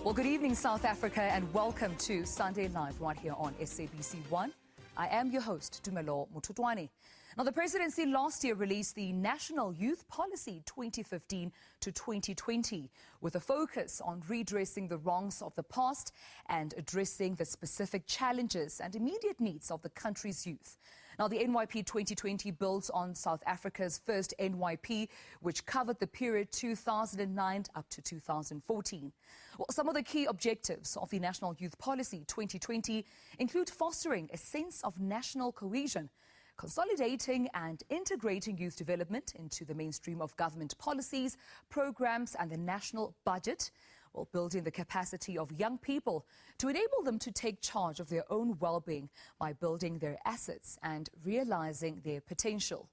Well, good evening, South Africa, and welcome to Sunday Live right here on SABC 1. I am your host, Dumelo Mututwani. Now, the presidency last year released the National Youth Policy 2015 to 2020 with a focus on redressing the wrongs of the past and addressing the specific challenges and immediate needs of the country's youth. Now, the NYP 2020 builds on South Africa's first NYP, which covered the period 2009 up to 2014. Well, some of the key objectives of the National Youth Policy 2020 include fostering a sense of national cohesion, consolidating and integrating youth development into the mainstream of government policies, programs and the national budget, while building the capacity of young people to enable them to take charge of their own well-being by building their assets and realizing their potential.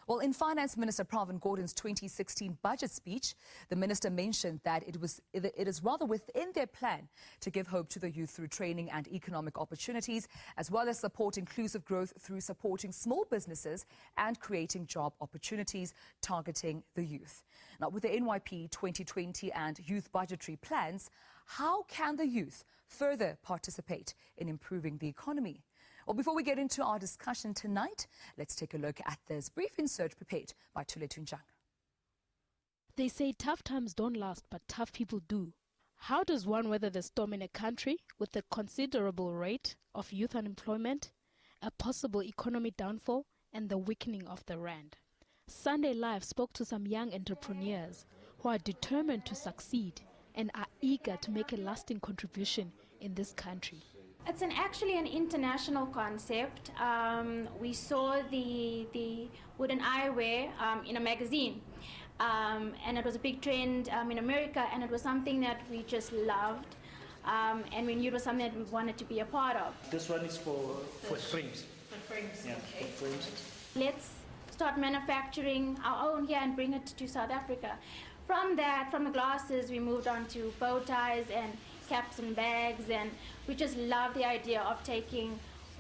Well, in Finance Minister Pravin Gordhan's 2016 budget speech, the minister mentioned that it is rather within their plan to give hope to the youth through training and economic opportunities, as well as support inclusive growth through supporting small businesses and creating job opportunities targeting the youth. Now, with the NYP 2020 and youth budgetary plans, how can the youth further participate in improving the economy? Well, before we get into our discussion tonight, let's take a look at this brief insert prepared by Tule Tunjang. They say tough times don't last, but tough people do. How does one weather the storm in a country with a considerable rate of youth unemployment, a possible economic downfall, and the weakening of the rand? Sunday Live spoke to some young entrepreneurs who are determined to succeed and are eager to make a lasting contribution in this country. It's actually an international concept. We saw the wooden eyewear in a magazine, and it was a big trend in America, and it was something that we just loved, and we knew it was something that we wanted to be a part of. This one is for frames. For frames, yeah, okay. For frames. Let's start manufacturing our own here and bring it to South Africa. From that, from the glasses, we moved on to bow ties and caps and bags, and we just love the idea of taking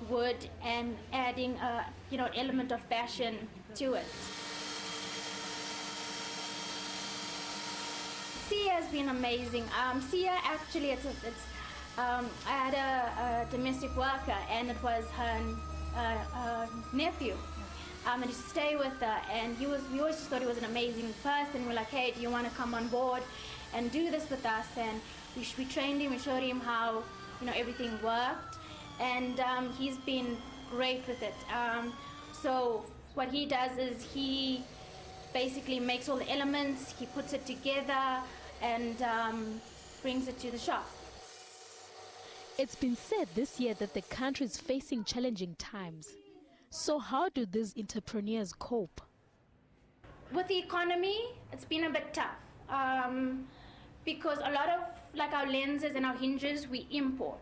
wood and adding a element of fashion to it. Sia has been amazing. Sia actually, I had a domestic worker, and it was her nephew. And to stay with her, and we always just thought he was an amazing person. We're like, hey, do you want to come on board and do this with us? And we trained him, we showed him how everything worked, and he's been great with it. So what he does is he basically makes all the elements, he puts it together, and brings it to the shop. It's been said this year that the country is facing challenging times. So how do these entrepreneurs cope? With the economy, it's been a bit tough. Because a lot of our lenses and our hinges we import,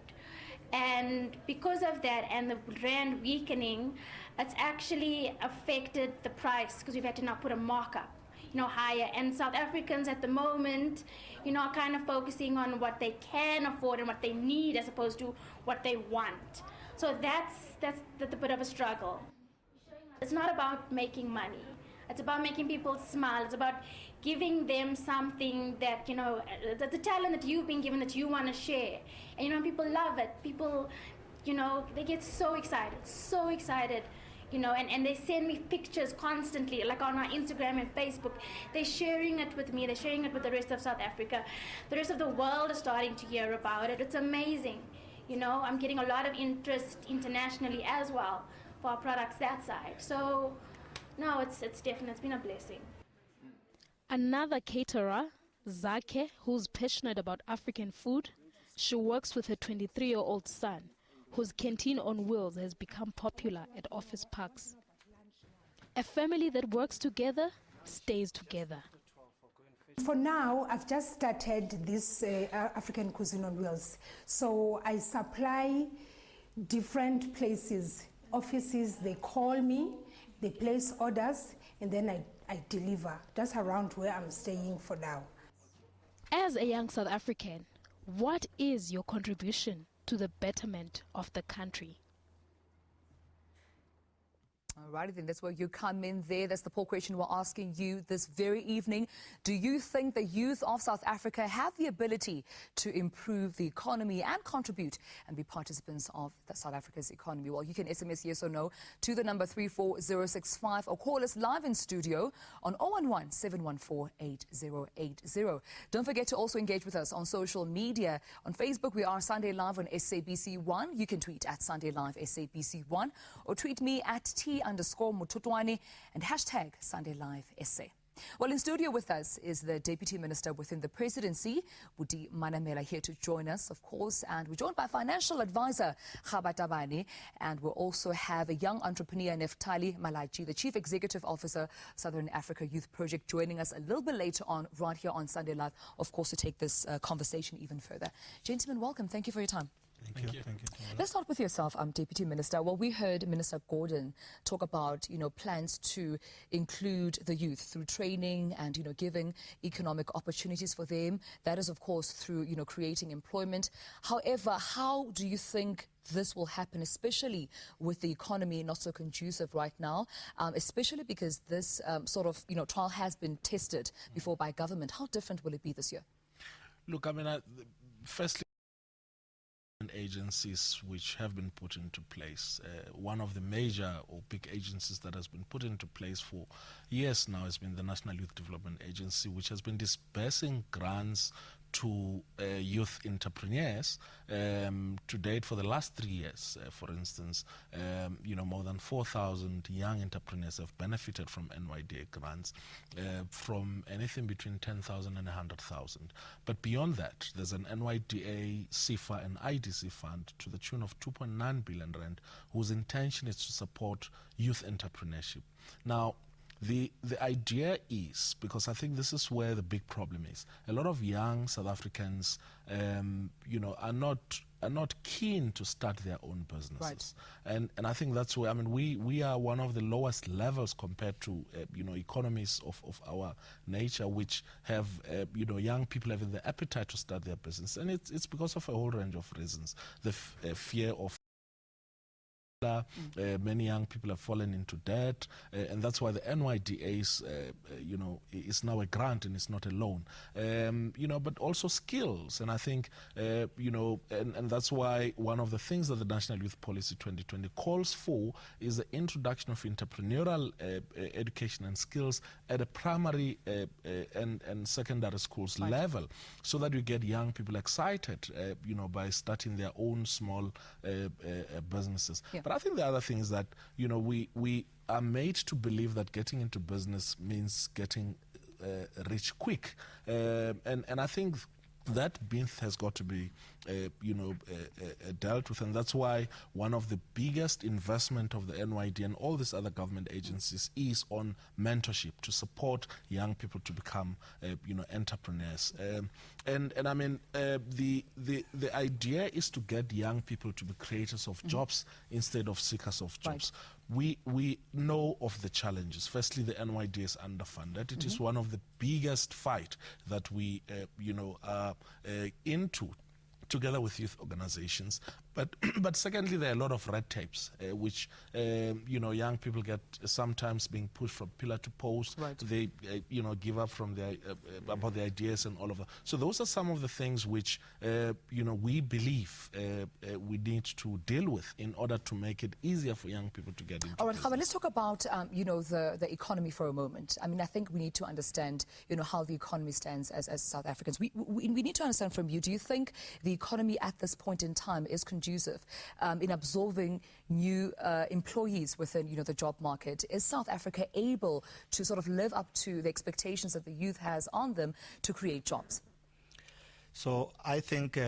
and because of that and the rand weakening, it's actually affected the price, because we've had to now put a markup higher, and South Africans at the moment are kind of focusing on what they can afford and what they need as opposed to what they want. So that's a bit of a struggle. It's not about making money. It's about making people smile. It's about giving them something that, the talent that you've been given that you want to share. And, people love it. People, they get so excited, and they send me pictures constantly, like on our Instagram and Facebook. They're sharing it with me. They're sharing it with the rest of South Africa. The rest of the world is starting to hear about it. It's amazing. I'm getting a lot of interest internationally as well for our products that side. So, no, it's definitely, it's been a blessing. Another caterer, Zake, who's passionate about African food, she works with her 23-year-old son, whose canteen on wheels has become popular at office parks. A family that works together stays together. For now, I've just started this African cuisine on wheels. So I supply different places, offices, they call me, they place orders, and then I deliver, just around where I'm staying for now. As a young South African, what is your contribution to the betterment of the country? Alrighty then, that's where you come in there. That's the poll question we're asking you this very evening. Do you think the youth of South Africa have the ability to improve the economy and contribute and be participants of South Africa's economy? Well, you can SMS yes or no to the number 34065 or call us live in studio on 011 714 8080. Don't forget to also engage with us on social media. On Facebook, we are Sunday Live on SABC1. You can tweet at Sunday Live SABC1 or tweet me at _Mututwane and hashtag Sunday Live SA. Well, in studio with us is the Deputy Minister within the Presidency, Buti Manamela, here to join us, of course. And we're joined by Financial Advisor, Khabatabane. And we'll also have a young entrepreneur, Neftali Malachi, the Chief Executive Officer, Southern Africa Youth Project, joining us a little bit later on, right here on Sunday Live, of course, to take this conversation even further. Gentlemen, welcome. Thank you for your time. Thank you. Let's start with yourself, Deputy Minister. Well, we heard Minister Gordon talk about, plans to include the youth through training and, giving economic opportunities for them. That is, of course, through, creating employment. However, how do you think this will happen, especially with the economy not so conducive right now, especially because this trial has been tested before by government? How different will it be this year? Look, I mean, firstly, agencies which have been put into place. One of the major or big agencies that has been put into place for years now has been the National Youth Development Agency, which has been disbursing grants to youth entrepreneurs to date for the last 3 years. For instance, more than 4,000 young entrepreneurs have benefited from NYDA grants, from anything between 10,000 and 100,000. But beyond that, there's an NYDA, CIFA and IDC fund to the tune of 2.9 billion rand, whose intention is to support youth entrepreneurship. Now, the idea is, because I think this is where the big problem is, a lot of young South Africans, are not keen to start their own businesses. Right. And I think that's where, we are one of the lowest levels compared to, economies of our nature, which have, young people having the appetite to start their business. And it's because of a whole range of reasons. The fear of many young people have fallen into debt, and that's why the NYDA is now a grant and it's not a loan. But also skills, and I think and that's why one of the things that the National Youth Policy 2020 calls for is the introduction of entrepreneurial education and skills at a primary and secondary schools level, so that you get young people excited, by starting their own small businesses. Yeah. But I think the other thing is that, we are made to believe that getting into business means getting rich quick. And I think that myth has got to be, dealt with, and that's why one of the biggest investment of the NYD and all these other government agencies is on mentorship to support young people to become, entrepreneurs. And I mean, the idea is to get young people to be creators of jobs instead of seekers of jobs. Right. We know of the challenges. Firstly, the NYD is underfunded. It is one of the biggest fight that we, are into, together with youth organizations. But secondly, there are a lot of red tapes, which, young people get sometimes being pushed from pillar to post. Right. They, give up from their, about their ideas and all of that. So those are some of the things which, we believe we need to deal with in order to make it easier for young people to get into All right, Khawa, let's talk about, the economy for a moment. I mean, I think we need to understand, how the economy stands as South Africans. We need to understand from you, do you think the economy at this point in time is conducive in absorbing new employees within, the job market? Is South Africa able to sort of live up to the expectations that the youth has on them to create jobs? So I think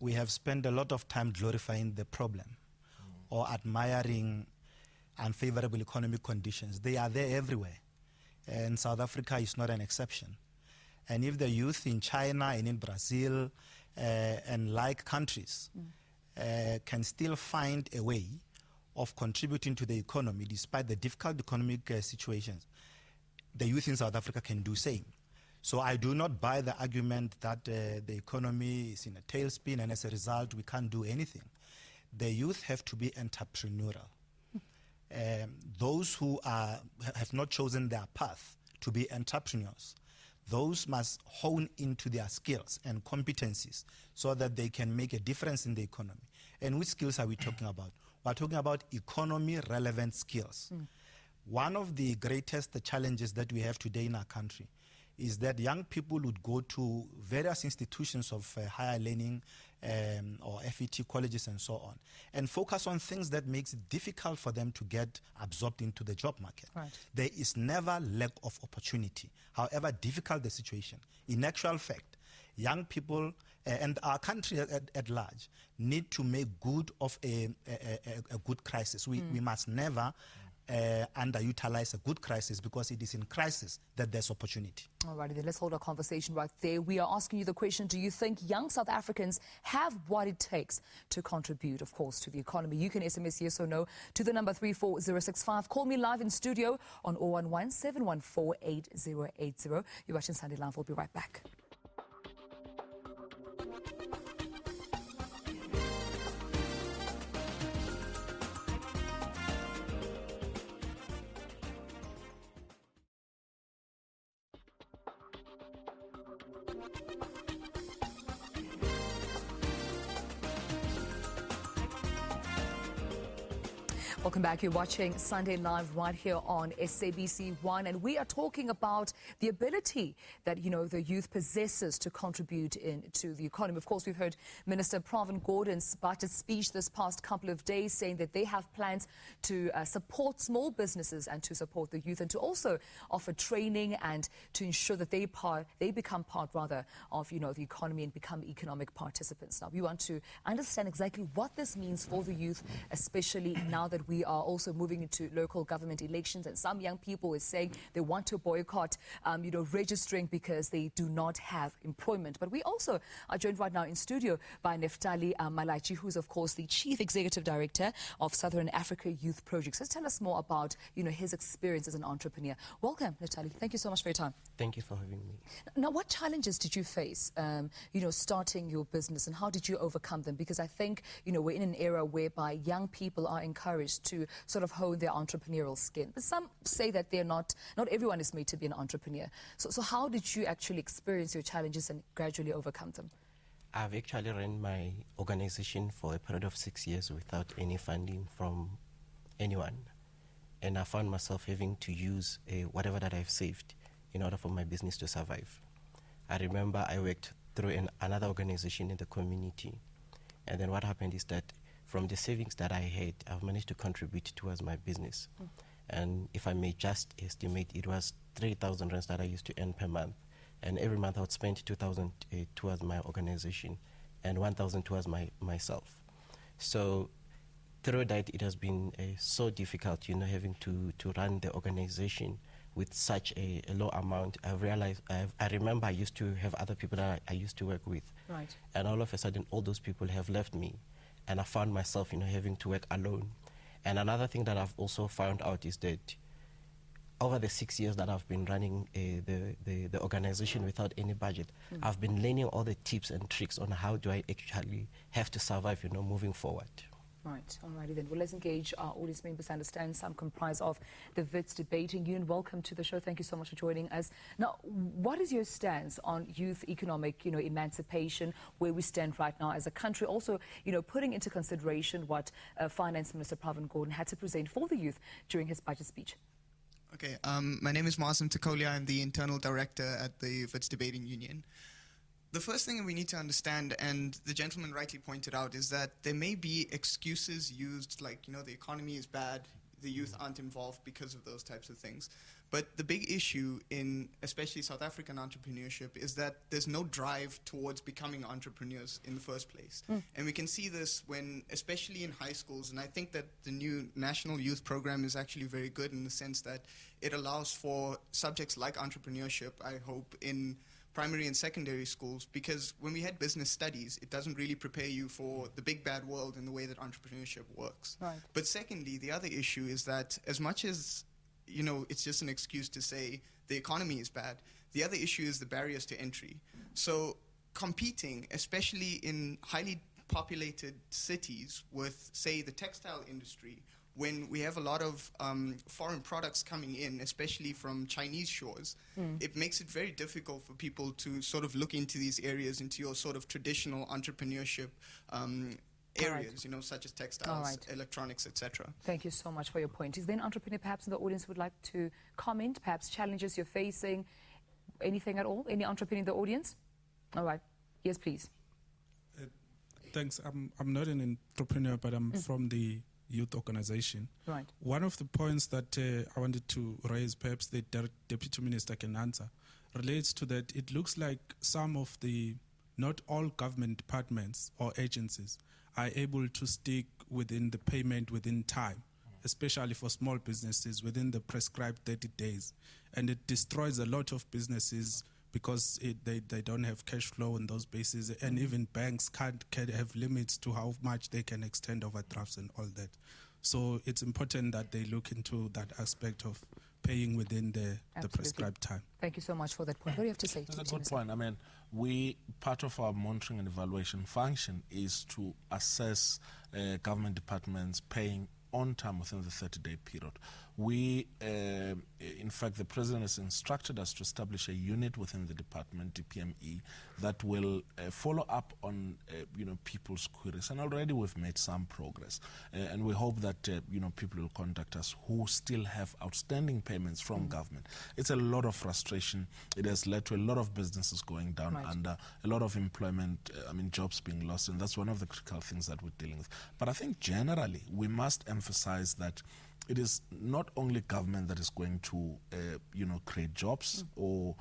we have spent a lot of time glorifying the problem or admiring unfavorable economic conditions. They are there everywhere, and South Africa is not an exception. And if the youth in China and in Brazil and like countries can still find a way of contributing to the economy despite the difficult economic situations, the youth in South Africa can do same. So I do not buy the argument that the economy is in a tailspin and as a result we can't do anything. The youth have to be entrepreneurial. those who have not chosen their path to be entrepreneurs, those must hone into their skills and competencies so that they can make a difference in the economy. And which skills are we talking about? We're talking about economy-relevant skills. One of the greatest challenges that we have today in our country is that young people would go to various institutions of higher learning or FET colleges and so on, and focus on things that makes it difficult for them to get absorbed into the job market. Right. There is never lack of opportunity, however difficult the situation. In actual fact, young people and our country at large need to make good of a good crisis. We must never underutilize a good crisis, because it is in crisis that there's opportunity. All righty, then let's hold our conversation right there. We are asking you the question, do you think young South Africans have what it takes to contribute, of course, to the economy? You can SMS yes or no to the number 34065. Call me live in studio on 011-714-8080. You're watching Sunday Live. We'll be right back. Welcome back. You're watching Sunday Live right here on SABC 1, and we are talking about the ability that, the youth possesses to contribute into the economy. Of course, we've heard Minister Pravin Gordhan's budget speech this past couple of days saying that they have plans to support small businesses and to support the youth, and to also offer training and to ensure that they become part of the economy and become economic participants. Now, we want to understand exactly what this means for the youth, especially now that we are also moving into local government elections, and some young people are saying they want to boycott, registering because they do not have employment. But we also are joined right now in studio by Neftali Malachi, who's of course the Chief Executive Director of Southern Africa Youth Projects. Let's tell us more about, his experience as an entrepreneur. Welcome, Neftali. Thank you so much for your time. Thank you for having me. Now, what challenges did you face, starting your business, and how did you overcome them? Because I think, we're in an era whereby young people are encouraged to sort of hone their entrepreneurial skin. But some say that not everyone is made to be an entrepreneur. So how did you actually experience your challenges and gradually overcome them? I've actually run my organization for a period of 6 years without any funding from anyone. And I found myself having to use whatever that I've saved in order for my business to survive. I remember I worked through another organization in the community. And then what happened is that from the savings that I had, I've managed to contribute towards my business. And if I may just estimate, it was 3,000 rands that I used to earn per month. And every month I would spend 2,000 towards my organization and 1,000 towards myself. So through that, it has been so difficult, having to run the organization with such a low amount. I remember I used to have other people that I used to work with. Right. And all of a sudden, all those people have left me. And I found myself, having to work alone. And another thing that I've also found out is that over the 6 years that I've been running the organization without any budget, I've been learning all the tips and tricks on how do I actually have to survive, moving forward. Right, alrighty then. Well, let's engage our audience members. I understand some comprise of the Wits Debating Union. Welcome to the show. Thank you so much for joining us. Now, what is your stance on youth economic, emancipation, where we stand right now as a country? Also, putting into consideration what Finance Minister Pravin Gordhan had to present for the youth during his budget speech. Okay, my name is Masim Takolia. I'm the Internal Director at the Wits Debating Union. The first thing that we need to understand, and the gentleman rightly pointed out, is that there may be excuses used like, the economy is bad, the youth aren't involved because of those types of things. But the big issue in especially South African entrepreneurship is that there's no drive towards becoming entrepreneurs in the first place. And we can see this especially in high schools, and I think that the new National Youth Program is actually very good in the sense that it allows for subjects like entrepreneurship, I hope, in primary and secondary schools, because when we had business studies, it doesn't really prepare you for the big bad world in the way that entrepreneurship works. Right. But secondly, the other issue is that as much as, it's just an excuse to say the economy is bad, the other issue is the barriers to entry. So competing, especially in highly populated cities with, say, the textile industry when we have a lot of foreign products coming in, especially from Chinese shores, it makes it very difficult for people to sort of look into these areas, into your sort of traditional entrepreneurship areas, such as textiles, electronics, etc. Thank you so much for your point. Is there an entrepreneur perhaps in the audience who would like to comment, perhaps challenges you're facing, anything at all? Any entrepreneur in the audience? All right. Yes, please. Thanks. I'm not an entrepreneur, but I'm from the youth organization. Right. One of the points that I wanted to raise, perhaps the Deputy Minister can answer, relates to that it looks like some of the, not all government departments or agencies are able to stick within the payment within time, especially for small businesses within the prescribed 30 days. And it destroys a lot of businesses because they don't have cash flow on those bases, and even banks can have limits to how much they can extend overdrafts and all that. So it's important that they look into that aspect of paying within the prescribed time. Thank you so much for that point. What do you have to say? That's a good point. I mean, part of our monitoring and evaluation function is to assess government departments paying on time within the 30-day period. In fact, the President has instructed us to establish a unit within the department, DPME, that will follow up on people's queries. And already we've made some progress. And we hope that people will contact us who still have outstanding payments from government. It's a lot of frustration. It has led to a lot of businesses going down under, a lot of employment, jobs being lost. And that's one of the critical things that we're dealing with. But I think generally we must emphasize that it is not only government that is going to, create jobs or,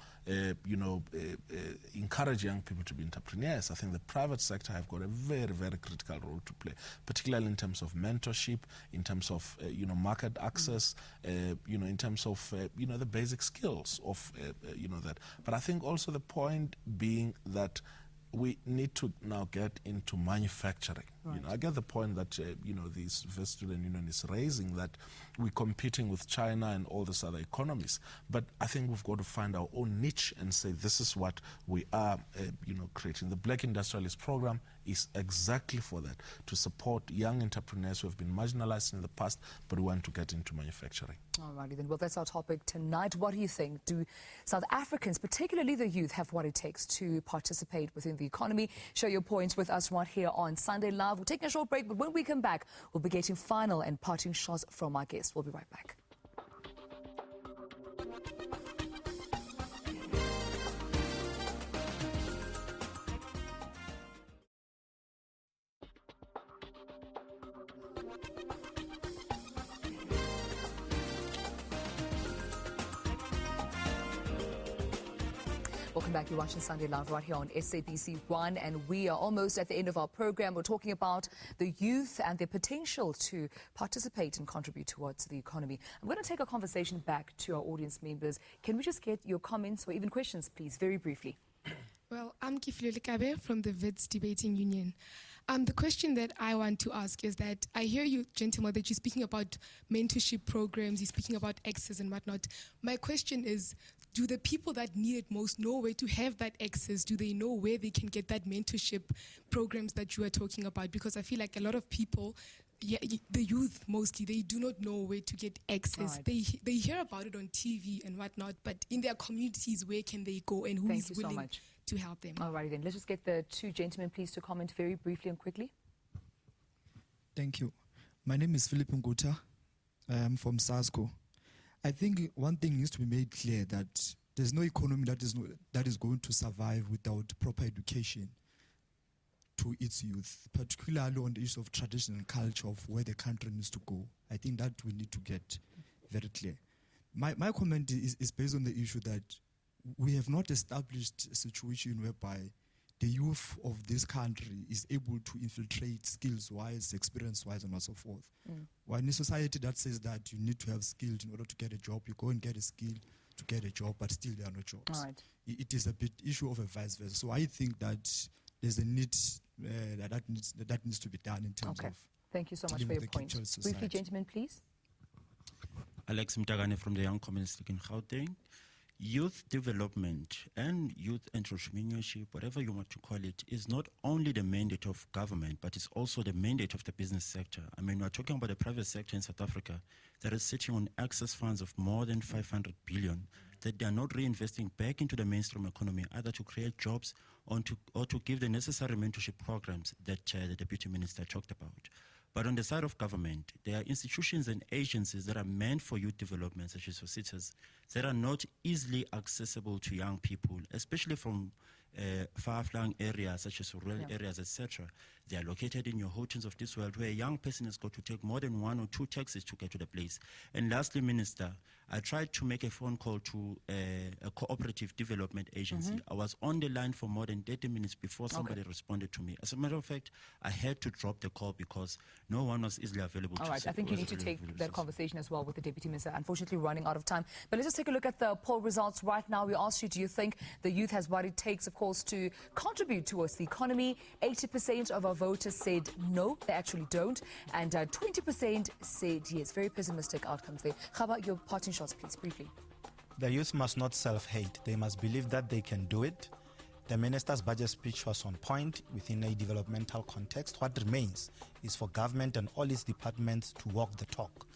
encourage young people to be entrepreneurs. I think the private sector have got a very, very critical role to play, particularly in terms of mentorship, in terms of, market access, in terms of, the basic skills of, that. But I think also the point being that we need to now get into manufacturing. Right. I get the point that this Vice Student Union is raising, that we're competing with China and all these other economies. But I think we've got to find our own niche and say this is what we are, creating. The Black Industrialist Program is exactly for that, to support young entrepreneurs who have been marginalized in the past, but we want to get into manufacturing. All righty then. Well, that's our topic tonight. What do you think? Do South Africans, particularly the youth, have what it takes to participate within the economy? Share your points with us right here on Sunday Live. We'll take a short break, but when we come back, we'll be getting final and parting shots from our guests. We'll be right back. Welcome back. You're watching Sunday Live right here on SABC 1, and we are almost at the end of our program. We're talking about the youth and their potential to participate and contribute towards the economy. I'm going to take a conversation back to our audience members. Can we just get your comments or even questions, please, very briefly? Well, I'm Kifilole Kabe from the Wits Debating Union. The question that I want to ask is that I hear you, gentlemen, that you're speaking about mentorship programs, you're speaking about access and whatnot. My question is, do the people that need it most know where to have that access? Do they know where they can get that mentorship programs that you are talking about? Because I feel like a lot of people, the youth mostly, they do not know where to get access. Right. They hear about it on TV and whatnot, but in their communities, where can they go and who is willing to help them? All righty then. Let's just get the two gentlemen, please, to comment very briefly and quickly. Thank you. My name is Philip Nguta. I'm from SASCO. I think one thing needs to be made clear, that there's no economy that is going to survive without proper education to its youth, particularly on the issue of tradition and culture of where the country needs to go. I think that we need to get very clear. My comment is based on the issue that we have not established a situation whereby the youth of this country is able to infiltrate skills-wise, experience-wise, and so forth. We're in a society that says that you need to have skills in order to get a job. You go and get a skill to get a job, but still there are no jobs. All right. It is a bit issue of a vice versa. So I think that there's a need that needs to be done in terms of. Thank you so much for your point. Briefly, gentlemen, please. Alex Mtagane from the Young Communist League in Gauteng. Youth development and youth entrepreneurship, whatever you want to call it, is not only the mandate of government, but it's also the mandate of the business sector. I mean, we're talking about the private sector in South Africa that is sitting on excess funds of more than 500 billion that they are not reinvesting back into the mainstream economy, either to create jobs or to give the necessary mentorship programs that the Deputy Minister talked about. But on the side of government, there are institutions and agencies that are meant for youth development, such as facilities, that are not easily accessible to young people, especially from far-flung areas, such as rural areas, etc. They are located in your hotels of this world, where a young person has got to take more than 1 or 2 taxis to get to the place. And lastly, Minister, I tried to make a phone call to a cooperative development agency. I was on the line for more than 30 minutes before somebody responded to me. As a matter of fact, I had to drop the call because no one was easily available. All right, I think you need to take that conversation as well with the Deputy Minister. Unfortunately, running out of time. But let's just take a look at the poll results right now. We asked you, do you think the youth has what it takes, of course, to contribute towards the economy? 80% of our voters said no, they actually don't. And 20% said yes. Very pessimistic outcomes there. How about your parting shots, please, briefly? The youth must not self-hate. They must believe that they can do it. The minister's budget speech was on point within a developmental context. What remains is for government and all its departments to walk the talk.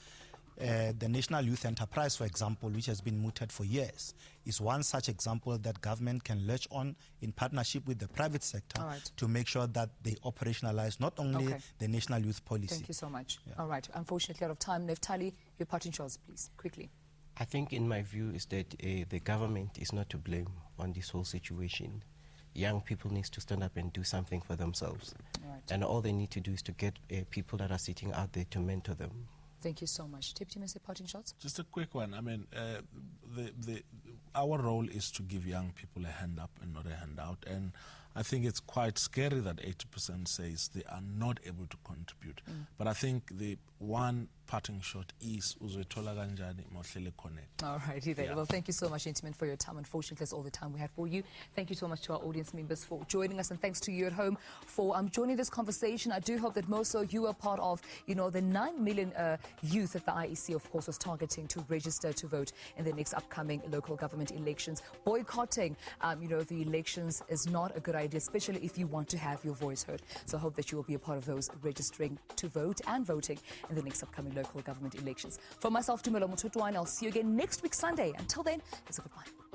The National Youth Enterprise, for example, which has been mooted for years, is one such example that government can latch on in partnership with the private sector to make sure that they operationalize not only the National Youth Policy. Thank you so much. All right, unfortunately out of time. Neftali, your parting shots, please, quickly. I think in my view is that the government is not to blame on this whole situation. Young people need to stand up and do something for themselves. And all they need to do is to get people that are sitting out there to mentor them. Thank you so much. Deputy Minister, parting shots? Just a quick one. I mean, our role is to give young people a hand up and not a handout. And I think it's quite scary that 80% says they are not able to contribute. But I think the one parting shot is uzwethola kanjani mohlele connect. All righty then. Well, thank you so much, gentlemen, for your time. Unfortunately, that's all the time we have for you. Thank you so much to our audience members for joining us, and thanks to you at home for joining this conversation. I do hope that most of you are part of, the 9 million youth that the IEC, of course, was targeting to register to vote in the next upcoming local government elections. Boycotting, the elections is not a good idea, especially if you want to have your voice heard. So I hope that you will be a part of those registering to vote and voting in the next upcoming local government elections. For myself, Dumelo Mututwane, I'll see you again next week, Sunday. Until then, it's a goodbye.